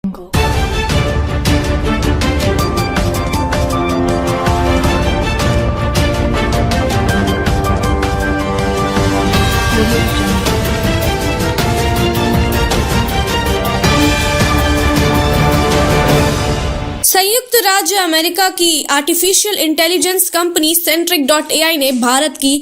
संयुक्त राज्य अमेरिका की आर्टिफिशियल इंटेलिजेंस कंपनी Centric.ai ने भारत की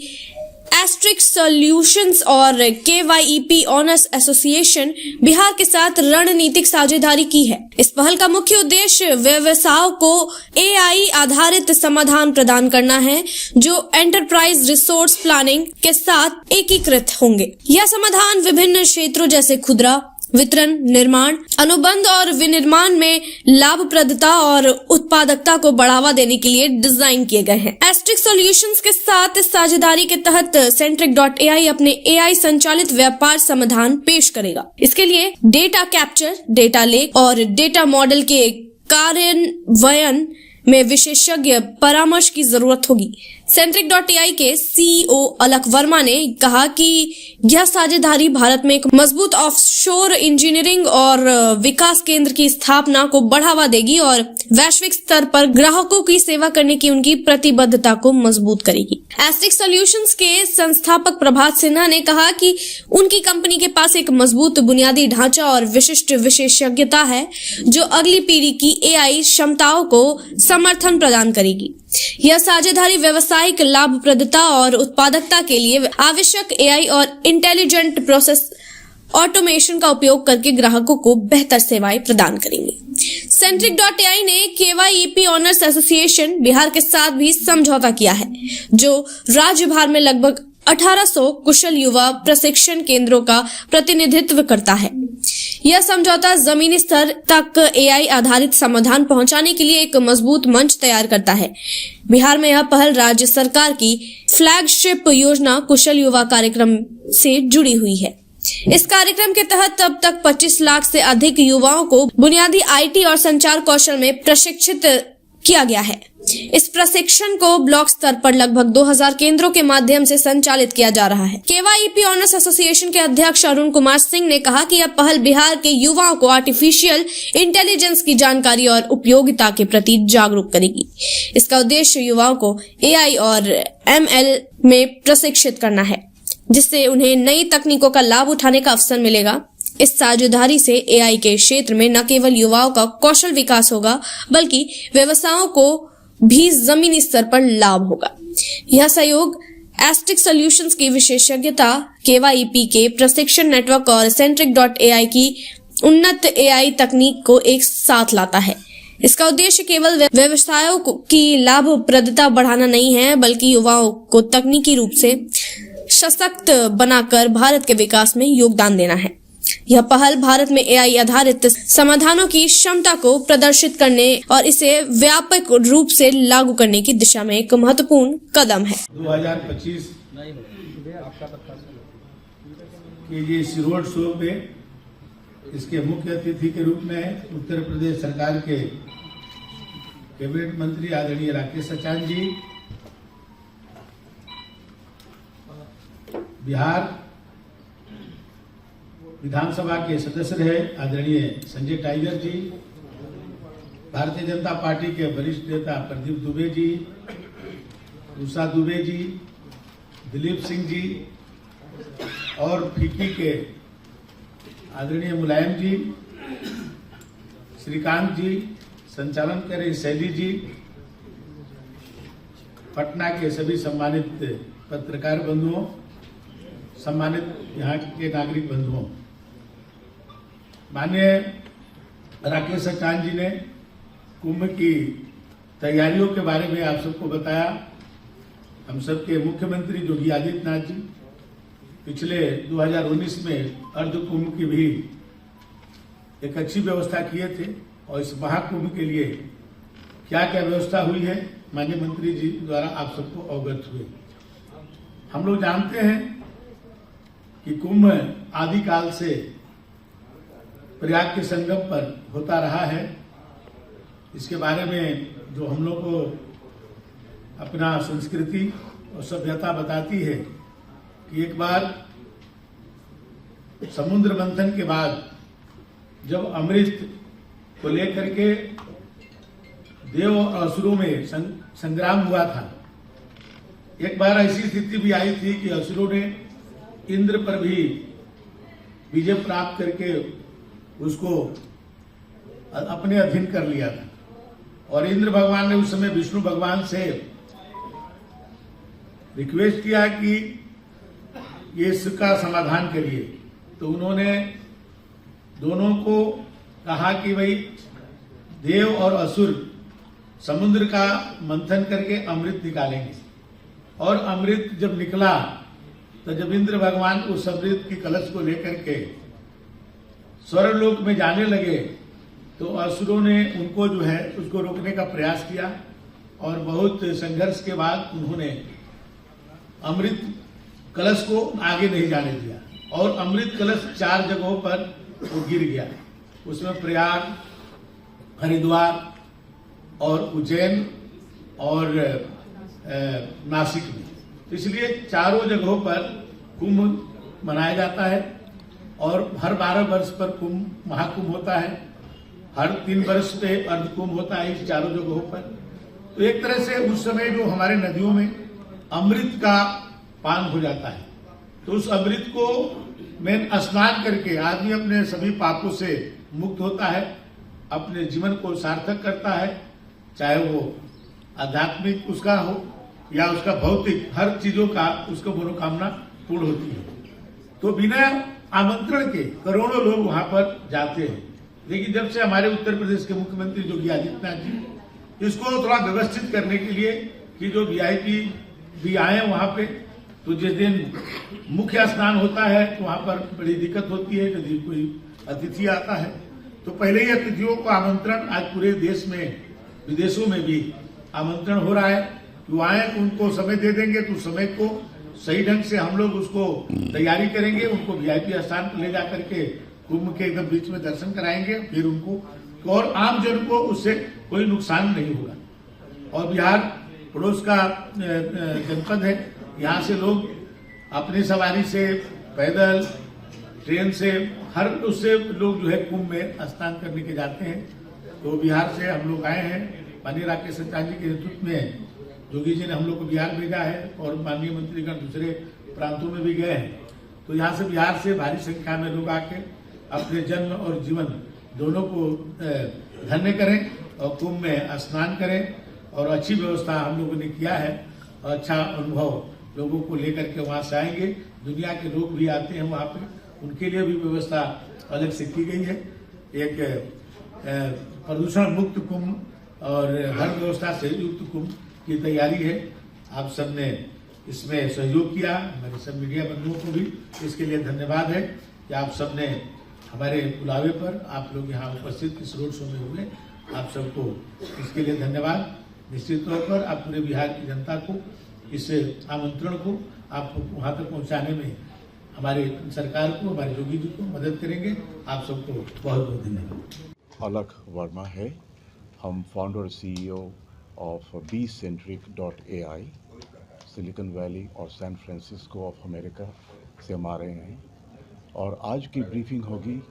एस्ट्रिक सॉल्यूशंस और KYEP ऑनर्स एसोसिएशन बिहार के साथ रणनीतिक साझेदारी की है। इस पहल का मुख्य उद्देश्य व्यवसायों को AI आधारित समाधान प्रदान करना है जो एंटरप्राइज रिसोर्स प्लानिंग के साथ एकीकृत होंगे। यह समाधान विभिन्न क्षेत्रों जैसे खुदरा वितरण, निर्माण, अनुबंध और विनिर्माण में लाभप्रदता और उत्पादकता को बढ़ावा देने के लिए डिजाइन किए गए हैं। एस्ट्रिक सॉल्यूशंस के साथ इस साझेदारी के तहत Centric.ai अपने AI संचालित व्यापार समाधान पेश करेगा। इसके लिए डेटा कैप्चर, डेटा लेक और डेटा मॉडल के कार्यान्वयन में विशेषज्ञ परामर्श की जरूरत होगी। Centric.ai के CEO अलक वर्मा ने कहा कि यह साझेदारी भारत में एक मजबूत ऑफशोर इंजीनियरिंग और विकास केंद्र की स्थापना को बढ़ावा देगी और वैश्विक स्तर पर ग्राहकों की सेवा करने की उनकी प्रतिबद्धता को मजबूत करेगी। एस्ट्रिक सॉल्यूशंस के संस्थापक प्रभात सिन्हा ने कहा कि उनकी कंपनी के पास एक मजबूत बुनियादी ढांचा और विशिष्ट विशेषज्ञता है जो अगली पीढ़ी की AI क्षमताओं को समर्थन प्रदान करेगी। यह साझेदारी व्यावसायिक लाभप्रदता और उत्पादकता के लिए आवश्यक AI और इंटेलिजेंट प्रोसेस ऑटोमेशन का उपयोग करके ग्राहकों को बेहतर सेवाएं प्रदान करेंगे। Centric.ai ने KYEP ऑनर्स एसोसिएशन बिहार के साथ भी समझौता किया है जो राज्य भर में लगभग 1800 कुशल युवा प्रशिक्षण केंद्रों का प्रतिनिधित्व करता है। यह समझौता जमीनी स्तर तक AI आधारित समाधान पहुंचाने के लिए एक मजबूत मंच तैयार करता है। बिहार में यह पहल राज्य सरकार की फ्लैगशिप योजना कुशल युवा कार्यक्रम से जुड़ी हुई है। इस कार्यक्रम के तहत अब तक 25 लाख से अधिक युवाओं को बुनियादी IT और संचार कौशल में प्रशिक्षित किया गया है। इस प्रशिक्षण को ब्लॉक स्तर पर लगभग 2000 केंद्रों के माध्यम से संचालित किया जा रहा है। KYEP ऑनर्स एसोसिएशन के अध्यक्ष अरुण कुमार सिंह ने कहा कि यह पहल बिहार के युवाओं को आर्टिफिशियल इंटेलिजेंस की जानकारी और उपयोगिता के प्रति जागरूक करेगी। इसका उद्देश्य युवाओं को AI और ML में प्रशिक्षित करना है जिससे उन्हें नई तकनीकों का लाभ उठाने का अवसर मिलेगा। इस साझेदारी से AI के क्षेत्र में न केवल युवाओं का कौशल विकास होगा बल्कि व्यवसायों को भी जमीनी स्तर पर लाभ होगा। यह सहयोग एस्ट्रिक सॉल्यूशंस की विशेषज्ञता, KYEP के प्रशिक्षण नेटवर्क और Centric.ai की उन्नत AI तकनीक को एक साथ लाता है। इसका उद्देश्य केवल व्यवसायों की लाभप्रदता बढ़ाना नहीं है बल्कि युवाओं को तकनीकी रूप से सशक्त बनाकर भारत के विकास में योगदान देना है। यह पहल भारत में AI आधारित समाधानों की क्षमता को प्रदर्शित करने और इसे व्यापक रूप से लागू करने की दिशा में एक महत्वपूर्ण कदम है। 2025 के ये रोड शो में इसके मुख्य अतिथि के रूप में उत्तर प्रदेश सरकार के कैबिनेट मंत्री आदरणीय राकेश सचान जी, बिहार विधानसभा के सदस्य रहे आदरणीय संजय टाइगर जी, भारतीय जनता पार्टी के वरिष्ठ नेता प्रदीप दुबे जी, उषा दुबे जी, दिलीप सिंह जी और फिक्की के आदरणीय मुलायम जी, श्रीकांत जी, संचालन कर रहे शैली जी, पटना के सभी सम्मानित पत्रकार बंधुओं, सम्मानित यहाँ के नागरिक बंधुओं, माननीय राकेश सचान जी ने कुंभ की तैयारियों के बारे में आप सबको बताया। हम सबके मुख्यमंत्री योगी आदित्यनाथ जी पिछले 2019 में अर्ध कुंभ की भी एक अच्छी व्यवस्था किए थे और इस महाकुंभ के लिए क्या क्या व्यवस्था हुई है माननीय मंत्री जी द्वारा आप सबको अवगत हुए। हम लोग जानते हैं कि कुंभ आदिकाल से प्रयाग के संगम पर होता रहा है। इसके बारे में जो हम लोग को अपना संस्कृति और सभ्यता बताती है कि एक बार समुद्र मंथन के बाद जब अमृत को लेकर के देव और असुरों में संग्राम हुआ था। एक बार ऐसी स्थिति भी आई थी कि असुरों ने इंद्र पर भी विजय प्राप्त करके उसको अपने अधीन कर लिया था और इंद्र भगवान ने उस समय विष्णु भगवान से रिक्वेस्ट किया कि ये इसका समाधान करिए। तो उन्होंने दोनों को कहा कि भाई देव और असुर समुद्र का मंथन करके अमृत निकालेंगे और अमृत जब निकला तो जब इंद्र भगवान उस अमृत की कलश को लेकर के स्वर्गलोक में जाने लगे तो असुरों ने उनको जो है उसको रोकने का प्रयास किया और बहुत संघर्ष के बाद उन्होंने अमृत कलश को आगे नहीं जाने दिया और अमृत कलश 4 जगहों पर वो गिर गया। उसमें प्रयाग, हरिद्वार और उज्जैन और नासिक में। तो इसलिए चारों जगहों पर कुंभ मनाया जाता है और हर 12 वर्ष पर कुंभ महाकुंभ होता है, हर 3 वर्ष पे अर्ध कुंभ होता है इस चारों जगहों पर। तो एक तरह से उस समय जो हमारे नदियों में अमृत का पान हो जाता है तो उस अमृत को में स्नान करके आदमी अपने सभी पापों से मुक्त होता है, अपने जीवन को सार्थक करता है, चाहे वो आध्यात्मिक उसका हो या उसका भौतिक, हर चीजों का उसको मनोकामना पूर्ण होती है। तो बिना आमंत्रण के करोड़ों लोग वहां पर जाते हैं। लेकिन जब से हमारे उत्तर प्रदेश के मुख्यमंत्री योगी आदित्यनाथ जी इसको थोड़ा व्यवस्थित करने के लिए कि जो वीआईपी भी आए वहां पे, तो जिस दिन मुख्य स्नान होता है तो वहां पर बड़ी दिक्कत होती है यदि कोई अतिथि आता है तो पहले ही अतिथियों को आमंत्रण आज पूरे देश में विदेशों में भी आमंत्रण हो रहा है कि वो आए, उनको समय दे देंगे तो समय को सही ढंग से हम लोग उसको तैयारी करेंगे, उनको वीआईपी स्थान पर ले जाकर के कुंभ के एकदम बीच में दर्शन कराएंगे, फिर उनको और आम जन को उससे कोई नुकसान नहीं होगा। और बिहार पड़ोस का जनपद है, यहाँ से लोग अपनी सवारी से, पैदल, ट्रेन से, हर उससे लोग जो है कुंभ में स्नान करने के जाते हैं। तो बिहार से हम लोग आए हैं, माननीय राकेश सिंह जी के नेतृत्व में योगी जी ने हम लोग को बिहार भेजा है और माननीय मंत्रीगण दूसरे प्रांतों में भी गए हैं। तो यहाँ से बिहार से भारी संख्या में लोग आके अपने जन्म और जीवन दोनों को धन्य करें और कुंभ में स्नान करें और अच्छी व्यवस्था हम लोगों ने किया है और अच्छा अनुभव लोगों को लेकर के वहाँ से आएंगे। दुनिया के लोग भी आते हैं वहाँ पे, उनके लिए भी व्यवस्था अलग से की गई है। एक प्रदूषण मुक्त कुंभ और हर व्यवस्था से युक्त कुंभ की तैयारी है। आप सबने इसमें सहयोग किया, हमारे सब मीडिया बंधुओं को भी इसके लिए धन्यवाद है कि आप सबने हमारे बुलावे पर आप लोग यहाँ उपस्थित इस रोड शो में हुए, आप सबको इसके लिए धन्यवाद। निश्चित तौर पर आप पूरे बिहार की जनता को इस आमंत्रण को आप वहाँ तक पहुँचाने में हमारी सरकार को, हमारे योगी जी को मदद करेंगे। आप सबको बहुत बहुत धन्यवाद। अलख वर्मा है, हम founder CEO of bcentric.ai, silicon valley और सैन फ्रांसिस्को ऑफ अमेरिका से हम आ रहे हैं और आज की ब्रीफिंग होगी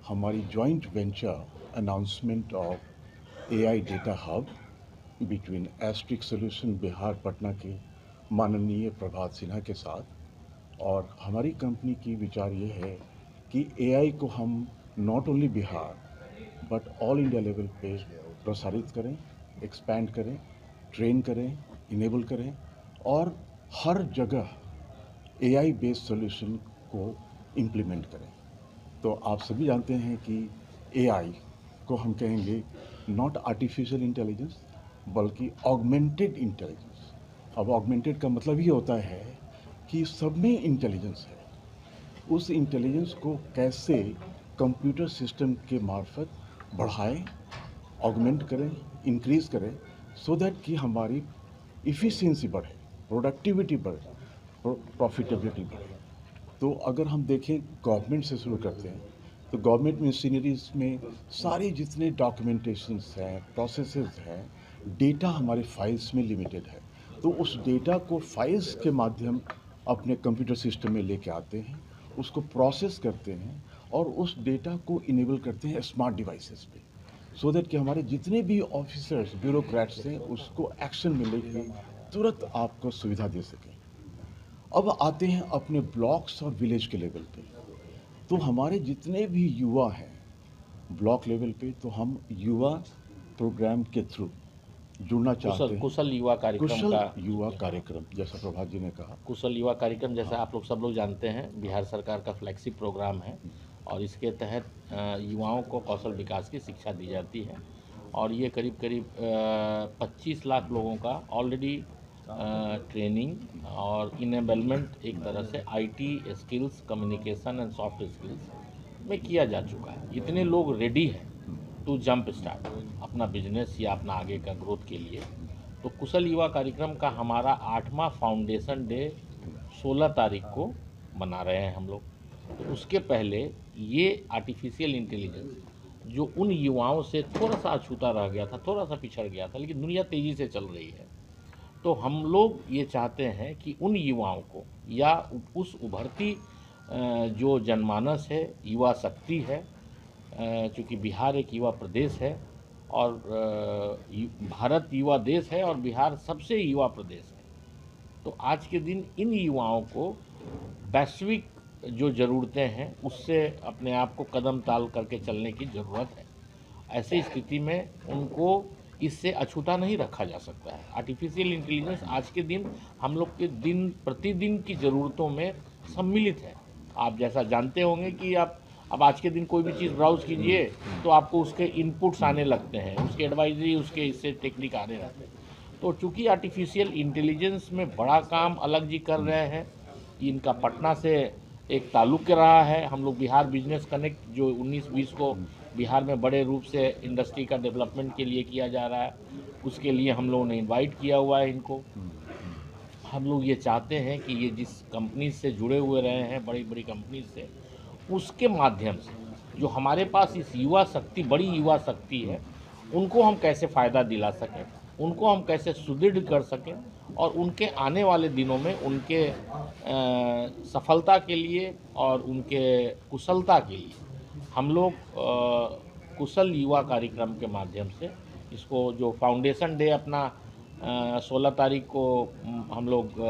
हमारी joint venture announcement of AI data hub between Astric solution Bihar Patna के माननीय प्रभात सिन्हा के साथ। और हमारी कंपनी की विचार ये है कि AI को हम not only Bihar but all India level पे प्रसारित करें, एक्सपैंड करें, ट्रेन करें, इनेबल करें और हर जगह AI बेस्ड सॉल्यूशन को इम्प्लीमेंट करें। तो आप सभी जानते हैं कि AI को हम कहेंगे नॉट आर्टिफिशियल इंटेलिजेंस बल्कि ऑगमेंटेड इंटेलिजेंस। अब ऑगमेंटेड का मतलब ये होता है कि सब में इंटेलिजेंस है, उस इंटेलिजेंस को कैसे कंप्यूटर सिस्टम के मार्फत बढ़ाएं, ऑगमेंट करें, इंक्रीज़ करें सो दैट कि हमारी इफ़िशियंसी बढ़े, प्रोडक्टिविटी बढ़े, प्रॉफिटेबिलिटी बढ़े। तो अगर हम देखें गवर्नमेंट से शुरू करते हैं तो गवर्नमेंट मशीनरीज में सारे जितने डॉक्यूमेंटेशंस हैं, प्रोसेसेस हैं, डेटा हमारे फाइल्स में लिमिटेड है। तो उस डेटा को फाइल्स के माध्यम अपने कंप्यूटर सिस्टम में लेके आते हैं, उसको प्रोसेस करते हैं और उस डेटा को इनेबल करते हैं स्मार्ट डिवाइसेस पे सो दैट कि हमारे जितने भी ऑफिसर्स ब्यूरोक्रेट्स हैं उसको एक्शन मिले कि तुरंत आपको सुविधा दे सकें। अब आते हैं अपने ब्लॉक्स और विलेज के लेवल पे। तो हमारे जितने भी युवा हैं ब्लॉक लेवल पे, तो हम युवा प्रोग्राम के थ्रू जुड़ना चाहते हैं। कुशल युवा कार्यक्रम कुशल का युवा कार्यक्रम, जैसा प्रभात जी ने कहा, कुशल युवा कार्यक्रम जैसा आप लोग सब लोग जानते हैं बिहार सरकार का फ्लैगशिप प्रोग्राम है और इसके तहत युवाओं को कौशल विकास की शिक्षा दी जाती है और ये करीब करीब 25 लाख लोगों का ऑलरेडी ट्रेनिंग और इनेबलमेंट एक तरह से IT skills, communication and soft skills में किया जा चुका है। इतने लोग रेडी हैं टू जंप स्टार्ट अपना बिजनेस या अपना आगे का ग्रोथ के लिए। तो कुशल युवा कार्यक्रम का हमारा 8वां फाउंडेशन डे 16 तारीख को मना रहे हैं हम लोग। तो उसके पहले ये आर्टिफिशियल इंटेलिजेंस जो उन युवाओं से थोड़ा सा अछूता रह गया था, थोड़ा सा पिछड़ गया था, लेकिन दुनिया तेज़ी से चल रही है। तो हम लोग ये चाहते हैं कि उन युवाओं को या उस उभरती जो जनमानस है, युवा शक्ति है, चूँकि बिहार एक युवा प्रदेश है और भारत युवा देश है और बिहार सबसे युवा प्रदेश है। तो आज के दिन इन युवाओं को वैश्विक जो ज़रूरतें हैं उससे अपने आप को कदम ताल करके चलने की ज़रूरत है। ऐसी स्थिति में उनको इससे अछूता नहीं रखा जा सकता है। आर्टिफिशियल इंटेलिजेंस आज के दिन हम लोग के दिन प्रतिदिन की ज़रूरतों में सम्मिलित है। आप जैसा जानते होंगे कि आप अब आज के दिन कोई भी चीज़ ब्राउज़ कीजिए तो आपको उसके इनपुट्स आने लगते हैं, उसके एडवाइजरी, उसके इससे टेक्निक आने लगते हैं। तो चूँकि आर्टिफिशियल इंटेलिजेंस में बड़ा काम अलग जी कर रहे हैं, इनका पटना से एक ताल्लुक़ रहा है। हम लोग बिहार बिजनेस कनेक्ट जो 19-20 को बिहार में बड़े रूप से इंडस्ट्री का डेवलपमेंट के लिए किया जा रहा है, उसके लिए हम लोगों ने इनवाइट किया हुआ है इनको। हम लोग ये चाहते हैं कि ये जिस कंपनी से जुड़े हुए रहे हैं, बड़ी बड़ी कंपनी से, उसके माध्यम से जो हमारे पास इस युवा शक्ति, बड़ी युवा शक्ति है, उनको हम कैसे फ़ायदा दिला सकें, उनको हम कैसे सुदृढ़ कर सकें और उनके आने वाले दिनों में उनके सफलता के लिए और उनके कुशलता के लिए हम लोग कुशल युवा कार्यक्रम के माध्यम से इसको जो फाउंडेशन डे अपना 16 तारीख को हम लोग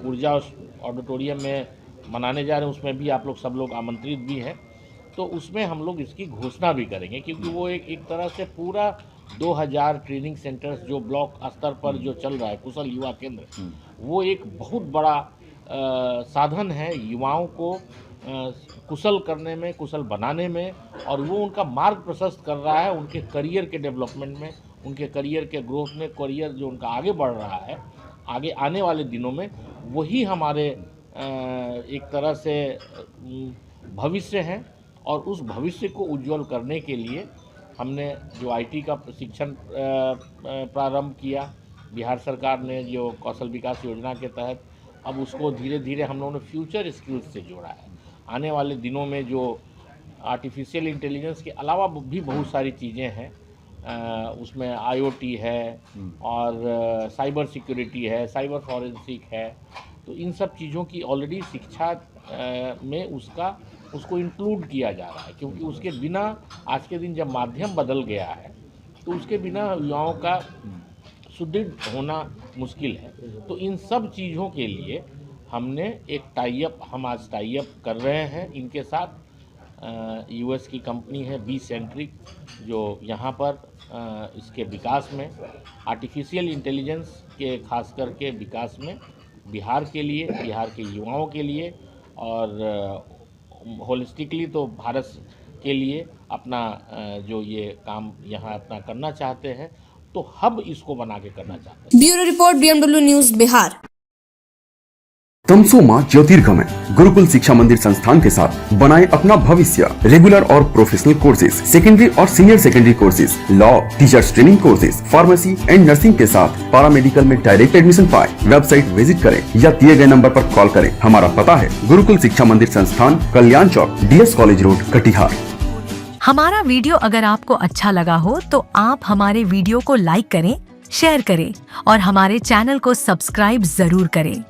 ऊर्जा ऑडिटोरियम में मनाने जा रहे हैं, उसमें भी आप लोग सब लोग आमंत्रित भी हैं। तो उसमें हम लोग इसकी घोषणा भी करेंगे क्योंकि वो एक तरह से पूरा 2000 ट्रेनिंग सेंटर्स जो ब्लॉक स्तर पर जो चल रहा है कुशल युवा केंद्र, वो एक बहुत बड़ा साधन है युवाओं को कुशल करने में, कुशल बनाने में, और वो उनका मार्ग प्रशस्त कर रहा है उनके करियर के डेवलपमेंट में, उनके करियर के ग्रोथ में। करियर जो उनका आगे बढ़ रहा है आगे आने वाले दिनों में, वही हमारे एक तरह से भविष्य है और उस भविष्य को उज्जवल करने के लिए हमने जो आईटी का प्रशिक्षण प्रारंभ किया बिहार सरकार ने जो कौशल विकास योजना के तहत, अब उसको धीरे धीरे हम लोगों ने फ्यूचर स्किल्स से जोड़ा है। आने वाले दिनों में जो आर्टिफिशियल इंटेलिजेंस के अलावा भी बहुत सारी चीज़ें हैं, उसमें आईओटी है और साइबर सिक्योरिटी है, साइबर फॉरेंसिक है। तो इन सब चीज़ों की ऑलरेडी शिक्षा में उसको इंक्लूड किया जा रहा है क्योंकि उसके बिना आज के दिन जब माध्यम बदल गया है तो उसके बिना युवाओं का सुदृढ़ होना मुश्किल है। तो इन सब चीज़ों के लिए हमने हम आज टाई अप कर रहे हैं इनके साथ। यूएस की कंपनी है बी सेंट्रिक, जो यहाँ पर इसके विकास में, आर्टिफिशियल इंटेलिजेंस के खास करके विकास में बिहार के लिए, बिहार के युवाओं के लिए और होलिस्टिकली तो भारत के लिए अपना जो ये काम यहाँ अपना करना चाहते हैं, तो हब इसको बना के करना चाहते हैं। Bureau report DMW news Bihar. तमसो मां ज्योतिर्गमय गुरुकुल शिक्षा मंदिर संस्थान के साथ बनाए अपना भविष्य। रेगुलर और प्रोफेशनल कोर्सेज, सेकेंडरी और senior secondary courses, law, teachers training courses, pharmacy and nursing के साथ पैरामेडिकल में डायरेक्ट एडमिशन पाए। वेबसाइट विजिट करें या दिए गए नंबर पर कॉल करें। हमारा पता है गुरुकुल शिक्षा मंदिर संस्थान, कल्याण चौक, DS कॉलेज रोड, कटिहार। हमारा वीडियो अगर आपको अच्छा लगा हो तो आप हमारे वीडियो को लाइक करें, शेयर करें और हमारे चैनल को सब्सक्राइब जरूर करें।